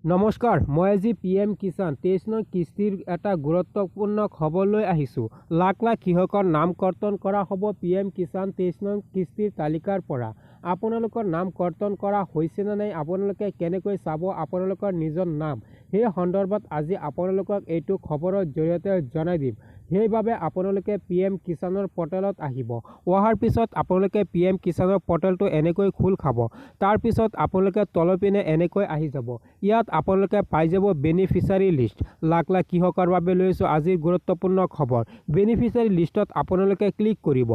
নমস্কাৰ, মই আজি PM কিষাণ 23 নং কিস্তিৰ এটা গুৰুত্বপূৰ্ণ খবৰ লৈ আহিছোঁ। লাখ লাখ কৃষকৰ নাম কৰ্তন কৰা হ'ব PM কিষাণ 23 নং কিস্তিৰ তালিকাৰ পৰা। আপোনালোকৰ নাম কৰ্তন কৰা হৈছে নে নাই, আপোনালোকে কেনেকৈ চাব আপোনালোকৰ নিজৰ নাম, সেই সন্দৰ্ভত আজি আপোনালোকক এইটো খবৰৰ জৰিয়তে জনাই দিম। সেইবাবে আপোনালোকে PM কিষাণৰ পৰ্টেলত আহিব। অহাৰ পিছত আপোনালোকে PM কিষাণৰ পৰ্টেলটো এনেকৈ খোল খাব। তাৰ পিছত আপোনালোকে তলৰ পিনে এনেকৈ আহি যাব। ইয়াত আপোনালোকে পাই যাব বেনিফিচিয়াৰী লিষ্ট। লাখ লাখ কৃষকৰ বাবে লৈছোঁ আজিৰ গুৰুত্বপূৰ্ণ খবৰ। বেনিফিচিয়াৰী লিষ্টত আপোনালোকে ক্লিক কৰিব।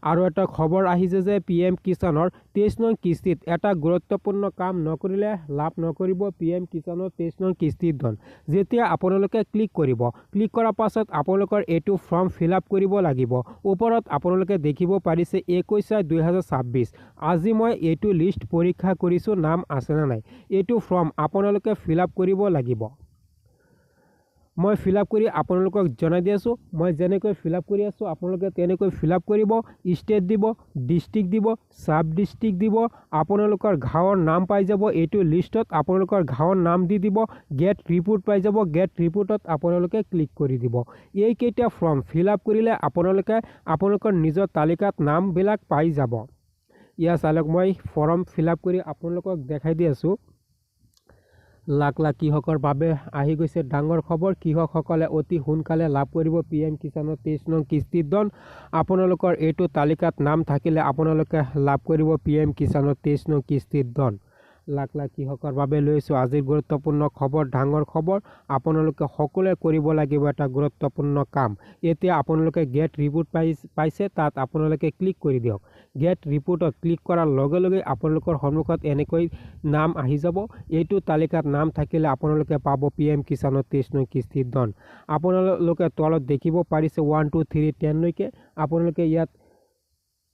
আৰু এটা খবৰ আহিছে যে PM কিষাণৰ 23 নং কিস্তিত এটা গুৰুত্বপূৰ্ণ কাম নকৰিলে লাভ নকৰিব PM কিষাণৰ 23 নং কিস্তিৰ ধন। যেতিয়া আপোনালোকে ক্লিক কৰিব, ক্লিক কৰাৰ পাছত আপোনালোকৰ এইটো ফৰ্ম ফিল আপ কৰিব লাগিব। ওপৰত আপোনালোকে দেখিব পাৰিছে 21/4/2026। আজি মই এইটো লিষ্ট পৰীক্ষা কৰিছোঁ, নাম আছে নে নাই। এইটো ফৰ্ম আপোনালোকে ফিল আপ কৰিব লাগিব। মই ফিল আপ কৰি আপোনালোকক জনাই দি আছোঁ। মই যেনেকৈ ফিল আপ কৰি আছোঁ আপোনালোকে তেনেকৈ ফিল আপ কৰিব। ষ্টেট দিব, ডিষ্ট্ৰিক্ট দিব, চাব ডিষ্ট্ৰিক্ট দিব, আপোনালোকৰ গাঁৱৰ নাম পাই যাব। এইটো লিষ্টত আপোনালোকৰ গাঁৱৰ নাম দি দিব। গেট ৰিপোৰ্ট পাই যাব। গেট ৰিপোৰ্টত আপোনালোকে ক্লিক কৰি দিব। এইকেইটা ফৰ্ম ফিল আপ কৰিলে আপোনালোকে আপোনালোকৰ নিজৰ তালিকাত নামবিলাক পাই যাব। ইয়াৰ চালক মই ফৰ্ম ফিল আপ কৰি আপোনালোকক দেখাই দি আছোঁ। লাখ লাখ কৃষকৰ বাবে আহি গৈছে ডাঙৰ খবৰ। কৃষকসকলে অতি সোনকালে লাভ কৰিব PM কিষাণৰ 23 নং কিস্তিৰ ধন। আপোনালোকৰ এইটো তালিকাত নাম থাকিলে আপোনালোকে লাভ কৰিব PM কিষাণৰ 23 নং কিস্তিৰ ধন। লাখ লাখ কৃষকৰ বাবে লৈছোঁ আজিৰ গুৰুত্বপূৰ্ণ খবৰ, ডাঙৰ খবৰ। আপোনালোকে সকলোৱে কৰিব লাগিব এটা গুৰুত্বপূৰ্ণ কাম। এতিয়া আপোনালোকে গেট ৰিপোৰ্ট পাইছে, তাত আপোনালোকে ক্লিক কৰি দিয়ক। গেট ৰিপোৰ্টত ক্লিক কৰাৰ লগে লগে আপোনালোকৰ সন্মুখত এনেকৈ নাম আহি যাব। এইটো তালিকাত নাম থাকিলে আপোনালোকে পাব PM কিষাণৰ 23 নং কিস্তিৰ ধন। আপোনালোকে তলত দেখিব পাৰিছে 1 2 3 10 লৈকে। আপোনালোকে ইয়াত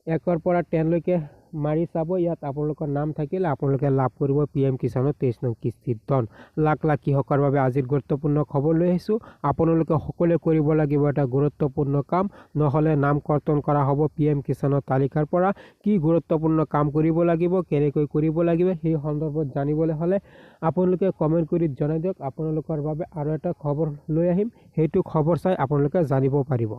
1 পৰা 10 লৈকে মাৰি চাব। ইয়াত আপোনালোকৰ নাম থাকিলে আপোনালোকে লাভ কৰিব PM কিষাণৰ 23 নং কিস্তিৰ ধন। লাখ লাখ কৃষকৰ বাবে আজিৰ গুৰুত্বপূৰ্ণ খবৰ লৈ আহিছোঁ। আপোনালোকে সকলোৱে কৰিব লাগিব এটা গুৰুত্বপূৰ্ণ কাম, নহ'লে নাম কৰ্তন কৰা হ'ব PM কিষাণৰ তালিকাৰ পৰা। কি গুৰুত্বপূৰ্ণ কাম কৰিব লাগিব, কেনেকৈ কৰিব লাগিব, সেই সন্দৰ্ভত জানিবলৈ হ'লে আপোনালোকে কমেণ্ট কৰি জনাই দিয়ক। আপোনালোকৰ বাবে আৰু এটা খবৰ লৈ আহিম, সেইটো খবৰ চাই আপোনালোকে জানিব পাৰিব।